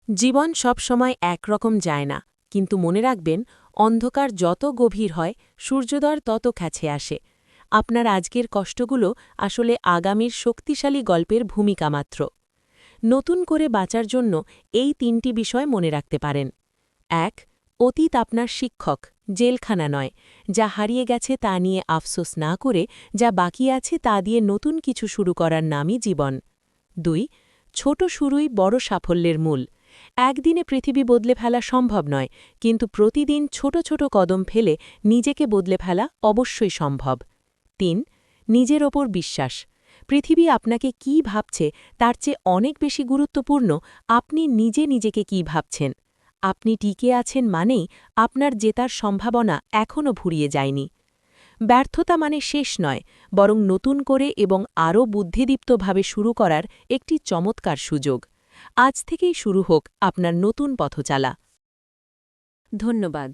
জীবন সবসময় একরকম যায় না, কিন্তু মনে রাখবেন অন্ধকার যত গভীর হয় সূর্যোদয় তত কাছে আসে। আপনার আজকের কষ্টগুলো আসলে আগামীর শক্তিশালী গল্পের ভূমিকা মাত্র। নতুন করে বাঁচার জন্য এই ৩টি বিষয় মনে রাখতে পারেন। ১. অতীত আপনার শিক্ষক, জেলখানা নয়। যা হারিয়ে গেছে তা নিয়ে আফসোস না করে যা বাকি আছে তা দিয়ে নতুন কিছু শুরু করার নামই জীবন। ২. ছোট শুরুই বড় সাফল্যের মূল। একদিনে পৃথিবী বদলে ফেলা সম্ভব নয়, কিন্তু প্রতিদিন ছোট ছোট কদম ফেলে নিজেকে বদলে ফেলা অবশ্যই সম্ভব। ৩. নিজের ওপর বিশ্বাস। পৃথিবী আপনাকে কি ভাবছে তার চেয়ে অনেক বেশি গুরুত্বপূর্ণ আপনি নিজে নিজেকে কি ভাবছেন। আপনি টিকে আছেন মানেই আপনার জেতার সম্ভাবনা এখনও ফুরিয়ে যায়নি। ব্যর্থতা মানে শেষ নয়, বরং নতুন করে এবং আরও বুদ্ধিদীপ্তভাবে শুরু করার একটি চমৎকার সুযোগ। আজ থেকেই শুরু হোক আপনার নতুন পথচালা। ধন্যবাদ।